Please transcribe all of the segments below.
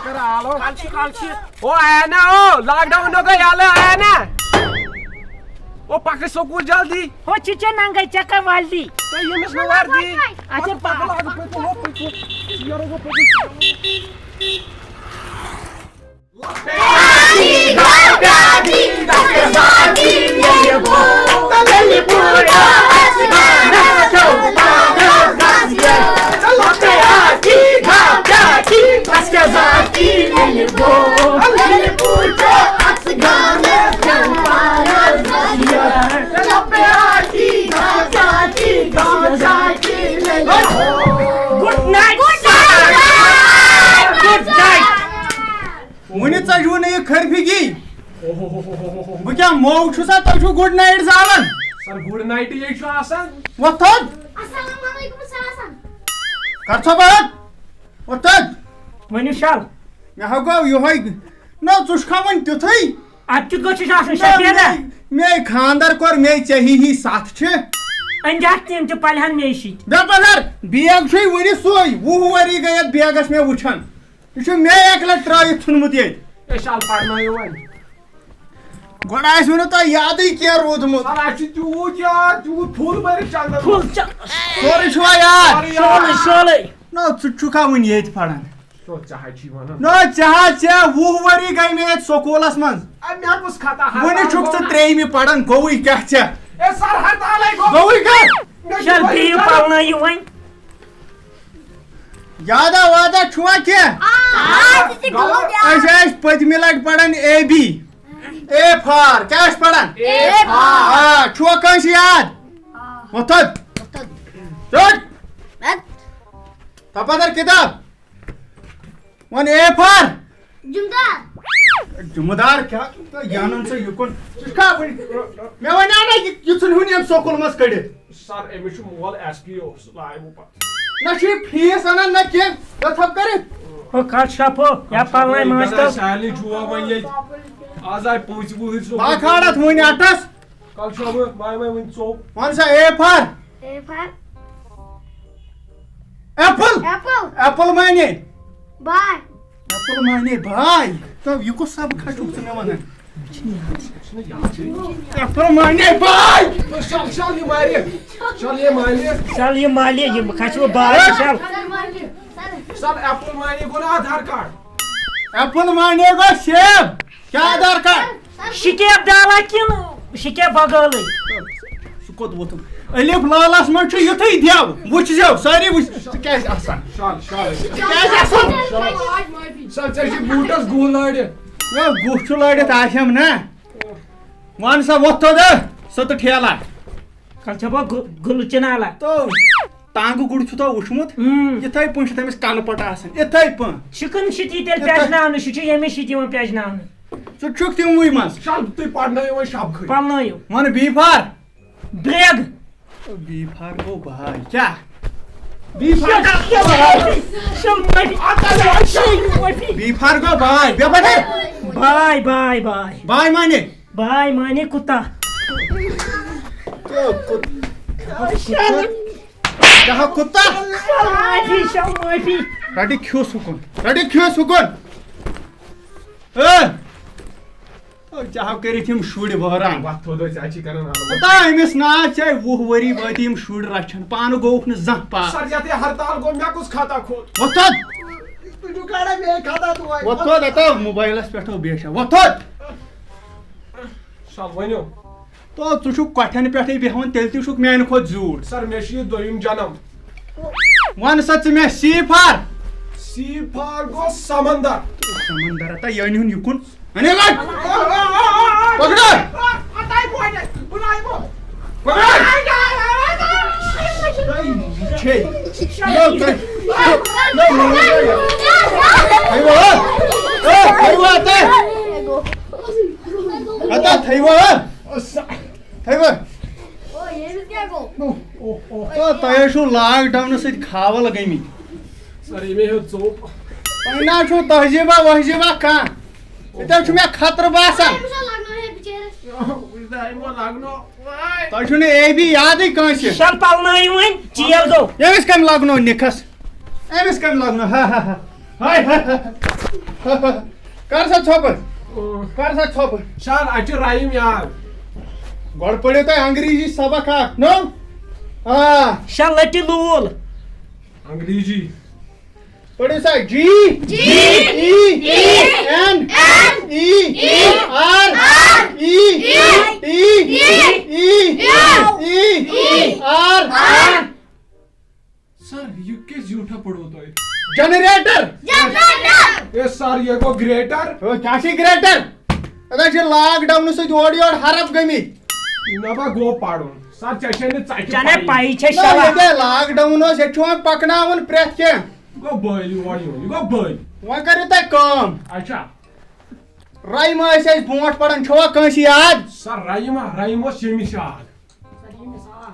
कर आलो कालची ओ आया ना ओ लॉकडाउन हो गया याले आया ना ओ पकड़ स्कूल जल्दी हो चिचे नंगे चक्कर वाली तो ये मिस नवार दी अच्छा पकड़ आगे पे तो हो यारो को पे वन ये खरफिगी बह क्या मौ सा तुम गुड नाइट जावन सर गुड नाइट ये छु आसान वथन अस्सलाम वालेकुम सर आसान कर छ बात वथन वनी शाल मे हगो यो है न चुष्खा वन तिथै अच्छु गछ आसन सफेदा मे खानदार कर मे चाही ही साथ छ अंजात तेम छ पलहन मे शी बेपलर बेग छ वनी सोय वो वरी गयत बेगस मे वुछन ये मे एकला ट्राई थुनमुत ये ए शाल पढ़ना यो वन गोडास वन तो याद ही क्या रोदमुत सर अच्छी तू फूल मेरे चल फुल च सोरी छवा यार सोले न चुचुका वन ये पढ़न तो चाहे छी वन न चाह चे वो वरी गई मे स्कूलस मन अब मैं कुछ खाता वन छुक से त्रेई में पढ़न गोई क्या चे ए सर हड़ताल है गोई का शल बी पालना यू वन यादा वादा छुआ के तिथे गलो द्या ऐसे पदमी लट पढ़न ए बी ए फार क्या पढ़न ए हां छुआ कौन सी याद वतन चल तपदर किताब वन ए फार जुमदार जुमदार क्या तो जानन से युकन का मैं वना ना युचन हुन हम स्कूल मस कड़े सर एमिश मोल एसपीओ लाइव ऊपर ना छी फीस अन न के तब करे हो काट छापो या पालना मास्टर शाली जुआ वन ये आज आई पहुंच बुह सो बा खाड़त वन अटस कल शब बाय बाय वन सो वन सा ए फार एप्पल एप्पल माने बाय एप्पल माने भाई तो यु को सब खटुक से मन एप्पल माने भाई शाल ये मारिए चल ये मालिए ये खचो बाय चल सर एप्पल मारिए को आधार कार्ड एप्पल माने गो सेब क्या आधार कार्ड शिकेब डाला किन शिकेब बगल सुकोत वोत अलिफ लालस मन छ युथै देव वुछ जो सारी वुछ क्या आसान शाल क्या आसान सर चेची बूटस गोल लाडे यो गुछ लाडे आशम ना मान सा वोतो दे सत ठेला कल छबो गुल चनाला तो टांग गुड़ छु तो उछमुत यथै पंच तमिस कान पट आसन यथै पन शिकन शिति तेल पेजनावन छु यमे शिति वन पेजनावन छु छुक तिम वई मस शाल तु पढ़ना ये शाब खई पालना यो मन बी फार ब्रेग बी फार गो भाई क्या बी बी फार गो भाई बे बटे बाय बाय बाय बाय माने कुत्ता तो कहा कुत्ता माफी रडी क्यों सुकन चाह कर शुर बहरान वक्त हो चाची करन आलो पता अमिस ना चाहे 20 वरी वात शुर रचन पान गोक न जह पा सर जाते हड़ताल गो मैं कुछ खाता खोद वतद तू काड़ा मैं खाता तू आई वतद अत मोबाइलस पेठो बेशा वतद शाल वनो तो तु छु कठन पेठे बेहवन तेल ति छुक मैन खो झूठ सर मैं शी दोयम जन्म वन सच में सी फार गो समंदर त यानी हुन युकुन अने गट पकड़ अताई बोय बुलाई बो छे लॉकडाउन सत खावल गमी सर ये चोप पहना छु तहजीबा वहजीबा का इतना छु मैं खतर बासन तो छु ने ए भी याद ही कहां से शल पालनाई वन जेल गो एमिस कम लागनो निखस एमिस कम लागनो हाय کر سا ژھۄپہٕ کر سا ژھۄپہٕ سر اچھا رائم یاد گۄڈٕ پٔرِو تُہۍ انگریزی سبق اکھ نو آ شل لٹہِ لوٗل انگریزی پٔرِو سا G E N E R E R sir یہ کس جھوٹا پڑھو تو جنریٹر اے سر یہ گو گریٹر کیا چھ گریٹر ادا چھ لاک ڈاؤن سۭتۍ اورٕ یورٕ حرف گٔمٕتۍ نبا گو پاڑو سر چشے نے چنے پائی چھے نہ شلا ییٚتہِ لاک ڈاوُن اوس ییٚتہِ چھُ وۄنۍ پکناوُن پرٛٮ۪تھ کینٛہہ گو بٲلۍ وڑی یہ گو بٲلۍ وۄنۍ کٔرِو تُہۍ کٲم اچھا رایمہٕ ٲسۍ أسۍ برونٛٹھ پران چھُوا کٲنٛسہِ یاد سر رائم اوس ییٚمِس یاد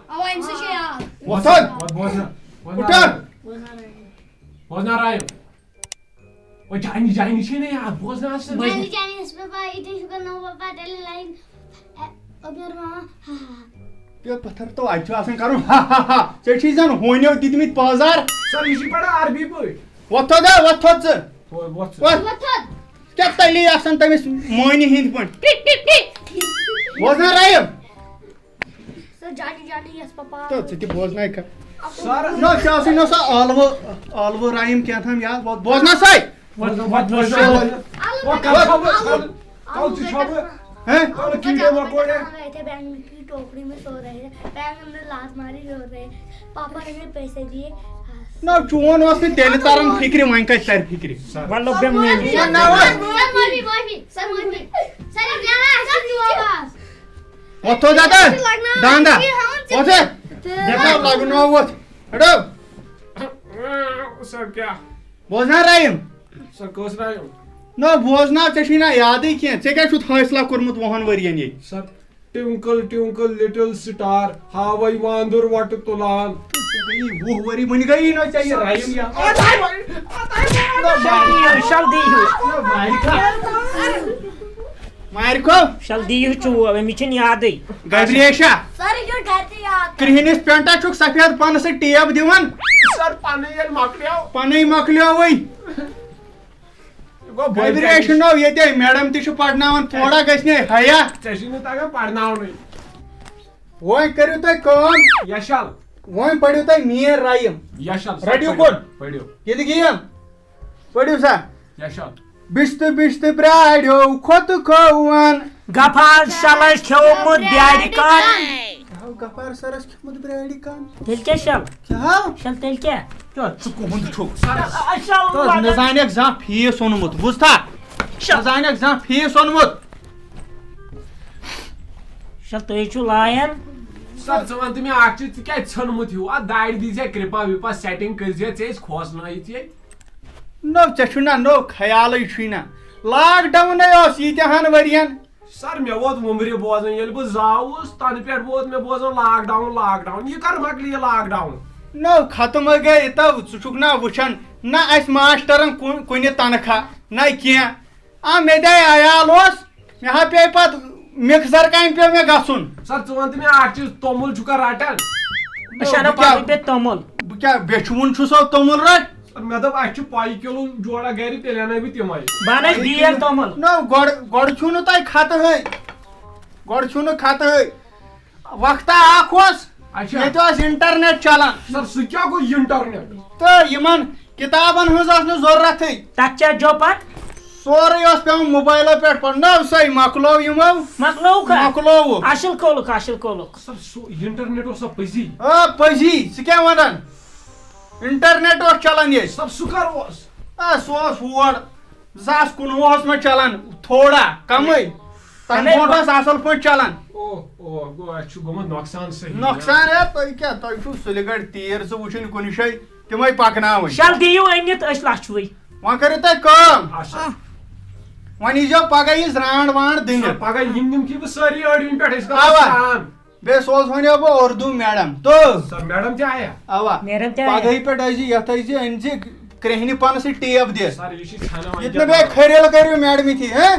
اوا امس چھِ یاد وۄتھُن بوزنا اُٹھُن بوزنا رائم وہ جانی چھ نہیں یاد بوزنا سر جانی جانی اس پہ بائی ٹھیک کر نو پاپا ٹیلی لائن ابر ماما پیو پتھر تو اَتہِ چھُ آسان کرُن ہا ہا ہا ژےٚ چھُے زن ہونیو دِتمٕتۍ پٲزار سر یہ پڑھا عربی پٲٹھۍ وۄتھو دا وۄتھو ژٕ وۄتھ وۄتھ وتھد کیٛاہ تٔلی آسان تٔمِس مٲنہِ ہِنٛدۍ پٲٹھۍ بوزنا رایِم سر جانی جانی اس پاپا تہٕ ژٕ تہِ بوزناے کھا سر نہ ژےٚ ٲسٕے نہ سۄ ٲلوٕ رایِم کینٛہہ تام یاد بوزنا سٲے کل چھ چھوپ ہاں کل کیڑے مکوڑے گئے تھے بینک کی ٹوکری میں سو رہے تھے بینک ہم نے لات ماری رو رہے پاپا نے ہمیں پیسے دیے نہ چون اوس نہٕ تیٚلہِ تران فِکرِ وۄنۍ کتہِ ترِ فِکرِ ولو بے میل سر معافی سر جانا سر جو آواز وۄتھو دادا داندا وۄتھ دیکھو لگنو وۄتھ ہٹو سر کیا بوزنا رایِم سر کس رائم نہ بوزناو ژےٚ چھُے نہ یادٕے کینٛہہ ژےٚ کیٛاہ چھُتھ حٲصلہ کوٚرمُت 20 ؤرین ییٚتہِ سر ٹوِنکل ٹوِنکل لٹل سٹار ہاوے واندر وٹ تُلان 20 ؤری وٕنہِ گٔیی نہٕ ژےٚ یہِ رایِم یاد شل دیو مارکو شل دیو چوب امی چھن یادے گبریشا سر جو گھر سے یاد کرہنِس پینٹس چھُکھ سفید پنہٕ سۭتۍ ٹیپ دِوان سر پانے یل مکلیو پنٕنۍ مۄکلیووٕے گو گبریش نو ییٚتے میڈم تہِ چھُ پرناوان تھوڑا گژھِ نے حیا ژےٚ نہٕ تگان پرناونٕے وۄنۍ کٔرِو تُہۍ کٲم یشل وۄنۍ پٔرِو تُہۍ میٲنۍ رایِم یشل رٔٹِو کوٚت پڑھو ییٚتہِ گیم پٔرِو سا یشل بِستہٕ بِستہٕ برٛاریو کھۄتہٕ کھووُن گفار شلس کھیومت بیارِ کان گفار سرس کھیوٚمُت برٛارِ کان تیل کیا شل کیٛاہ شل تیل کیا ژٕ کُہُنٛد چھُکھ شل نہ زانیکھ زانٛہہ فیٖس اوٚنمُت بوٗزتھا نہ زانیکھ زانٛہہ فیٖس اوٚنمُت شل تُہۍ چھُو لایان سر ژٕ ون تہٕ مےٚ اکھ چیٖز ژٕ کیازِ ژھنمُت ہیوٗ اتھ دارِ دیٖزِ کرپا وِپا سیٹنگ کٔرزِ ژےٚ ٲسۍ کھوژنٲیِتھ ییٚتہِ نو ژےٚ چھُنا نو خیالٕے چھُے نہ لاک ڈاوُنے اوس ییٖتیاہن ؤرین سر مےٚ ووت وُمبرِ بوزان ییٚلہِ بہٕ زاوُس تنہٕ پٮ۪ٹھ ووت مےٚ بوزان لاک ڈاوُن یہِ کر مۄکلہِ یہِ لاک ڈاوُن نو ختم گٔے تو ژٕ چھُکھ نا وٕچھان نہ اَسہِ ماسٹرن کُنہِ تنخواہ نہ کینٛہہ مےٚ دے عیال اوس مےٚ ہا پیٚیہِ پتہٕ مِکسر کامہِ پیٚو مےٚ گژھُن سر ژٕ ون تہٕ مےٚ اکھ چیٖز توٚمُل چھُکھا رٹان شانہ پاپی پہ تومل بہٕ کیٛاہ بیچھوُن چھُسو توٚمُل رٹ سر مےٚ دوٚپ اَسہِ چھُ پاے کِلوٗ جورا گرِ تیٚلہِ اَنَے بہٕ تِمے بانس بیل تومل نو گۄڈٕ چھُو نہٕ تۄہہِ خطہٕے گۄڈٕ چھُو نہٕ خطہٕے وقتا اکھ اوس اچھا ییٚتہِ اوس انٹرنیٹ چلان سر سُہ کیٛاہ گوٚو انٹرنیٹ تہٕ یِمن کِتابن ہٕنٛز ٲس نہٕ ضروٗرتھٕے تتھ چا جو پت سورُے اوس پیٚوان موبایلو پٮ۪ٹھ پرُن نو سٲے مۄکلو یِمو مکلوک مۄکلووُکھ اصل کولُک سر سُہ انٹرنیٹ اوسا پٔزی پٔزی ژٕ کیٛاہ ونان انٹرنیٹ اوس چلان ییٚتہِ سر سُہ کر اوس سُہ اوس ہور 2019 منٛز چلان تھوڑا کمٕے تمہِ برونٛٹھ اوس اصل پٲٹھۍ چلان گوٚو اَسہِ چھُ گوٚمُت نۄقصان صحیح نۄقصان ہے تُہۍ کیٛاہ تۄہہِ چھُو سُلہِ گڑِ تیٖر زٕ وٕچھِنۍ کُنہِ جایہِ تِمے پکناوٕنۍ شل دیو أنِتھ أسۍ لچھوٕے وۄنۍ کٔرِو تُہۍ کٲم اچھا وۄنۍ ییٖزیو پگہہ یہِ زرانٛڈ وانٛڈ دِنہِ پگہہ یِم کہِ بہٕ سٲری أڑوِنۍ پٮ۪ٹھ أسۍ اوا کران بیٚیہِ سوزہونیو بہٕ اردوٗ میڈم تو سر میڈم تہِ آیا اوا میڈم تہِ پگہٕے پٮ۪ٹھ ٲسۍ زِ یتھ ٲسۍ زِ أنۍ زِ کرٛہنہِ پنہٕ سۭتۍ ٹیپ دِتھ سر یہِ چھِ ژھانان ییٚتہِ نہٕ بیٚیہِ کھٔرِل کٔرِو میڈمٕتھی ہہ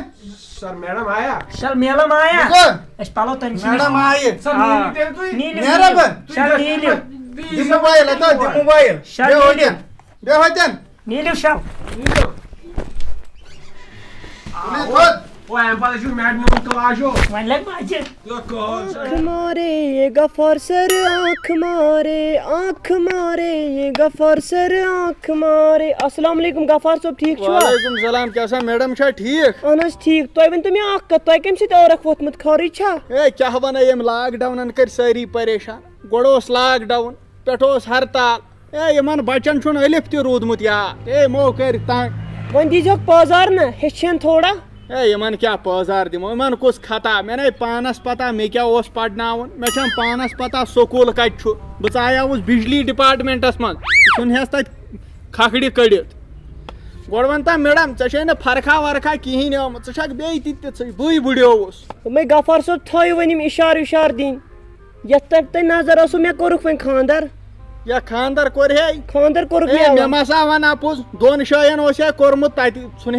سر میڈم آیا شل میلم آیا بوٗزتھا أسۍ پلو تٔمۍ میڈم آیہِ سر نیٖرِو تیٚلہِ تُہۍ نیرا بہٕ شل نیٖلِو دِ موبایل ہتا دِ موبایل شل بیٚیہِ نیٖلِو ہوتٮ۪ن بیٚیہِ ہوتٮ۪ن نیٖلِو شل نیٖرِو O en pata şu Magnum Clash o. Wọ́n lẹ́gbà jẹ́. आँख मारे ये गफार सर आँख मारे ये गफार सर आँख मारे अस्सलाम वालेकुम गफार साहब ठीक छुआ वालेकुम सलाम क्या सा मैडम छा ठीक अहन हज ठीक तुम वन तो मे अख तुम कम सत औरख वोतमुत खरी छा ए क्या वन यम लॉकडाउन कर सारी परेशान गोड़ लॉकडाउन पे हड़ताल ए यमन बचन छुन अलिफ त रूदमुत यार ए मो कर तंग वन दीजोक पाजार न हेचन थोड़ा ए यमन क्या पौजार दिमो यमन कुछ खता मे नहीं पानस पता मे क्या ओस पढ़नावन मे छम पानस पता स्कूल कत छु बह आयावुस बिजली डिपार्टमेंटस मन सुन हेस तत खखड़ी कड़ित गोड़ वन ता मैडम ऐसे न फरखा वरखा कहीं आमुत बे बी बुड़ियोस मैं गफार साहब थो वन इशार दिन यथ तक तुम नजर आसो मे कोरुख वन खानदार या खानदार कोर हे खानदार कोरुख मे मसा वन आपुज दोन शायन ओस कोरमुत तत सुन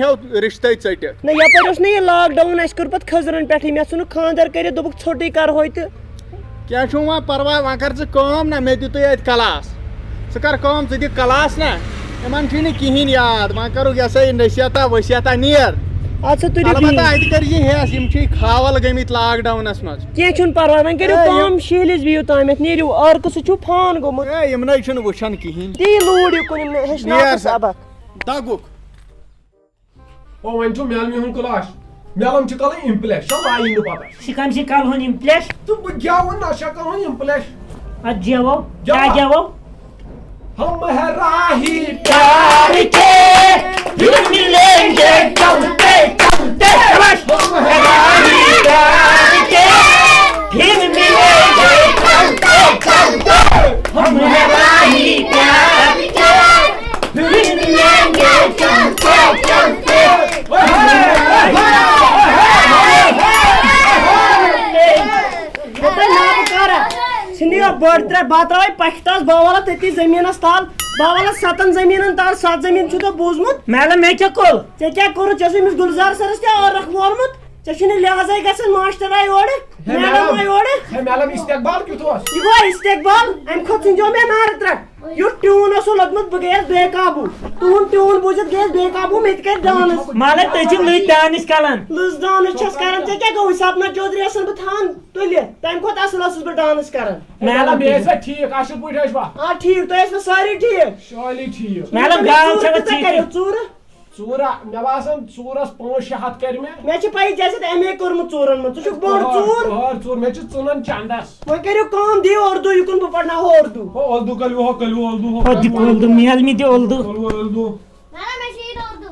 रिश्ते चटित न यपर ओस न ये लॉकडाउन अस कर पत खजरन पे मे सुन खानदार कर दोबुक छोटी कर हो तो क्या छु वन परवाह वन कर कम ना मे दित ये क्लास कर कम दी क्लास ना यमन छे कहीं याद वन करुक ये सा नसीहता वसीहता नियर अच्छा तुम अलबत्ता अत कर हेस यम छी खावल गमित लॉकडाउनस मज कह परवाह वन करो कम शीलिस बिहू ताम नीरू अर्क सह फान गोमुत यम न वुछन कहीं दी लूड़ युन हेचन सबक दगुक O वन छु मेल में Clash मेलम छु कल इम्प्लेश सब आई न पता शिकम से कल होन इम्प्लेश. तू बग्यावन ना शक्ल हो इम्प्लेश आज जेवो क्या जेवो हम है राही प्यार के फिर मिलेंगे चलते चलते हम है राही प्यार के फिर मिलेंगे चलते चलते हम है राही प्यार के फिर मिलेंगे चलते चलते बड़ त्रे बह त्रा पखतास बावाला तती जमीनस ताल बावाला 7 जमीन ताल 7 जमीन छु तो बूझमुत मैडम मैं क्या कोल चे क्या करू चे मिस गुलजार सरस ते और रखवरमुत चे छने लिहाजा गसन मास्टर आई ओड़े मैडम आई ओड़े है मेलम इस्तेकबाल क्यों ये गो इस्तेकबाल हम खुद जो मैं नार त्रा यु ट्यून असो लगमत बगैर बेकाबू तुम ट्यून बुझत गैस बेकाबू में के डांस माले तजी लई डांस कलन लुस डांस छस करन चे क्या गो सपना चौधरी असन बथान तुले तम खुद असल असस ब डांस करन मेलम ऐसे ठीक आशु पुठ हस बा हां ठीक तो ऐसे सारी ठीक शाली ठीक मैडम गाल छव ठीक चूर चूरा मे बासन चूरस 5-6 हाथ कर मे छ पाई जैसे एमए करमु चूरन मन तु बोड़ चूर और चूर मे छ चुनन चंदस वो करियो काम दे उर्दू युकुन ब पढ़ना हो उर्दू हो उर्दू कलु हो ओ दिकोल मेल में दे उर्दू उर्दू मैडम मैं शीट उर्दू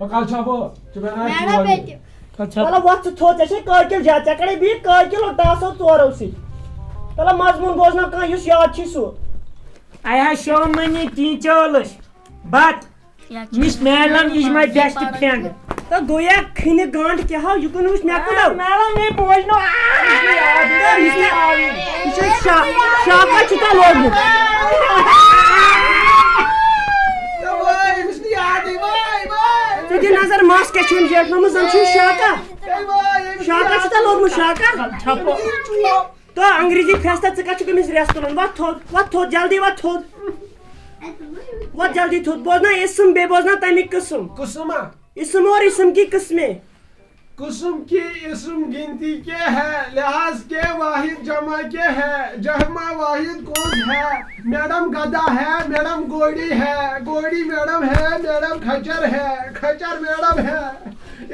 ओ कल छाबो चबना मैडम बेटी अच्छा तला वक्त थो जैसे काकिल जा चकड़े भी काकिल और दासो चोरौसी तला मजमून बोजना का युस याद छी सो I have shown many teachers, but Miss Madam is my best friend. तो गोया खिने गांड क्या हो युकुन उस मैं कुदा Madam ने बोलनो इसे शाका चिता लोग भाई मिस्टी आदि भाई तुझे नजर मास के छुम जेट नमु जंची शाका चिता लोग शाका छपो तो अंग्रेजी फेस्ता चका चुके मिस रेस्टोरेंट wat थो जल्दी wat जल्दी थो बोलना इसम बे बोलना तमी किस्म कुसुमा इसम और इसम की किस्में कुसुम की इसम गिनती के है लिहाज के वाहिद जमा के है जहमा वाहिद कौन है मैडम गधा है मैडम गोड़ी है गोड़ी मैडम है मैडम खच्चर है खच्चर मैडम है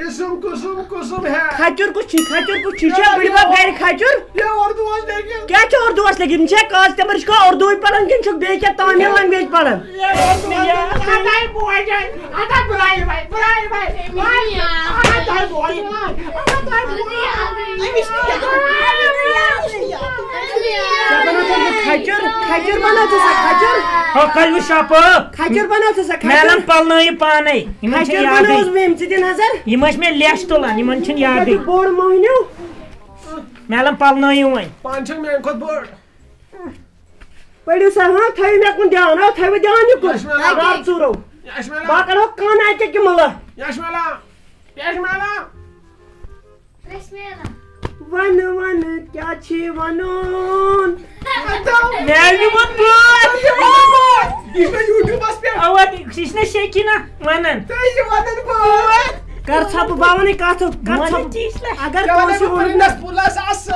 इसम कुसुम है खच्चर कुछ छीछे बड़ी बात गैर खच्चर ये उर्दू आज देखिए क्या छ उर्दू अस लेकिन छे काज ते मरश का उर्दू पढ़न किन छ बे क्या तामिल लैंग्वेज पढ़न आता बोल जाए आता बुलाई भाई आता बोल खच्चर बना तो खच्चर हो कल शॉप खच्चर बना तो मैडम पलनई पाने इमन छ खच्चर याद बना उस में चिति नजर इमन में लेस तोलन इमन छ याद बोड़ मोहनो मैडम पलनई वई पांच में खुद बोर्ड पड़ियो सर हां थई में कुन ध्यान हो थई में ध्यान को रात चूरो यशमेला बाकर हो कान आके के मला यशमेला वन वन क्या छी वनोन मैं भी मत बोल इसमें यूट्यूब पे अवत इसने शेकिना वनन ये वदन बोल कर छप बावन कथ कर छप अगर कोशी वोनु परिंदस पुलस अस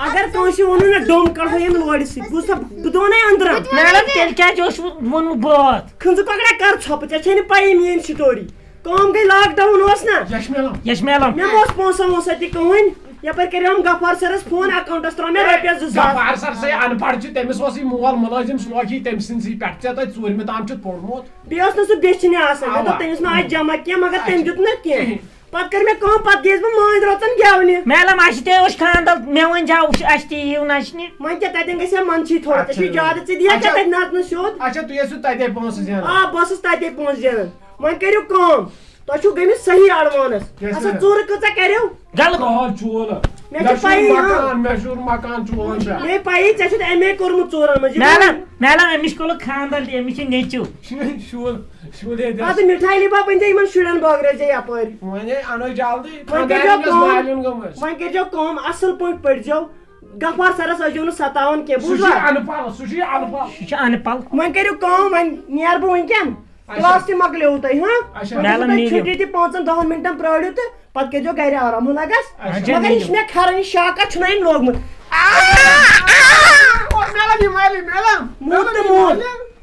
अगर कोशी वोनु ना डोम कड़ो यम लोड से बु सब दोने अंदर मैडम तेल क्या जोश वोनु बात खंजु पकड़ा कर छप ते छनी पाई मेन स्टोरी काम गई लॉकडाउन ओस ना यश मैडम मैं मोस पोसा मोसा ति कहन यपर करे हम गफार सरस फोन अकाउंटस त्रो में रुपया 2000 गफार सर से अनपढ़ छ तमिस ओस मोल मुलाजिम सोखी तमसिनसी पेट चे त चूरमे ताम छ पढ़मोत बियास न सु बेचने आसन तो तमिस में आज जमा किया मगर तम जुत न के पत कर मैं काम पत गेस में मान रतन गेवनी मैडम आशते उस खानदल मैं वन जाओ आशते यू नशने मन के ततन गसे मन छी थोड़ा ते ज्यादा से दिया के तत नात न शोध अच्छा तू येसु तते पोंस जन आ बस तते पोंस जन मन करियो काम तो छु गमी सही एडवांस अच्छा चोर कचा करियो गल कॉल चोल मैं तो पाई मकान चोल मैं पाई चे छु एमए करमु चोरन मजे मैडम अमिस कोलो खानदल अमिस नेचू शूल दे आ तो मिठाई लिबा पइन इमन शुडन बगरे जे यापर वने अनो जल्दी मन के जो काम असल पॉइंट पड़ जाओ गफार सरस अजो न 57 के बुझवा सुशी अनपल मन करियो काम मन नियर बो वनकन क्लास ति मकले होतै हां मैडम छुट्टी ति 5-10 मिनटन प्राडियो त पत के जो गरे आराम लगस मगर इसमें खरन शाका छुनाई लोगमत ओ मैडम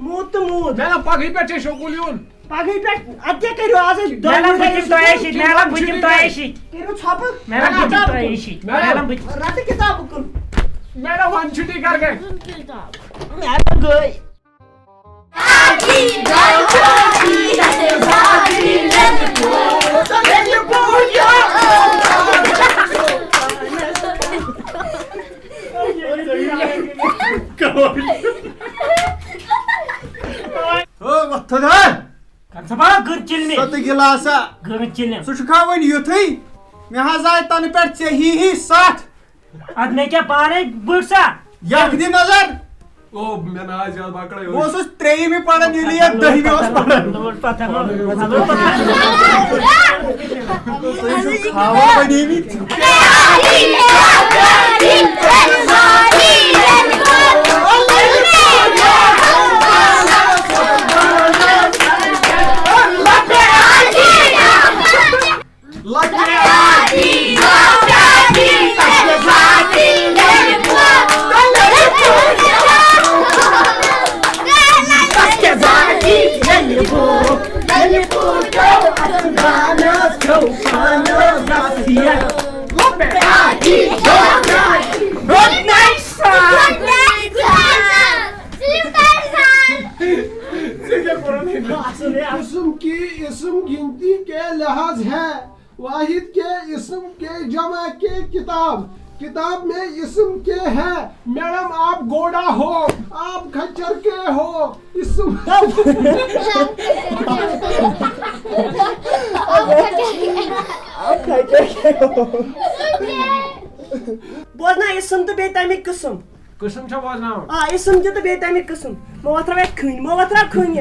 मूत मैडम पगई पे शोकुलियन पगई पे अत्ते करियो आज मैडम बुचिम तो ऐसी मैडम बुचिम तो ऐसी करियो छाप मैडम बुचिम तो ऐसी मैडम रात किताब कर मैडम वन छुट्टी कर गए मैडम गई गिलासा सुखावन युथै मे हज आय तन पे चे ही 60 अद मैं क्या पाने बुरसा यख दी नजर ओ मैं आज याद बाकड़ा वो सो 3 में पढ़न यली 10 में ओस पढ़न पता तो खावा बनी मी इसम गिनती के लिहाज है वाहिद के इसम के जमा के किताब में इसम के है मैडम आप घोड़ा हो आप खच्चर के हो इसम बोजना इसम तो बेतमिक किस्म कसम छ बोजना इसम जो तो बेतमिक किस्म मो वथरा खन मो वथरा खन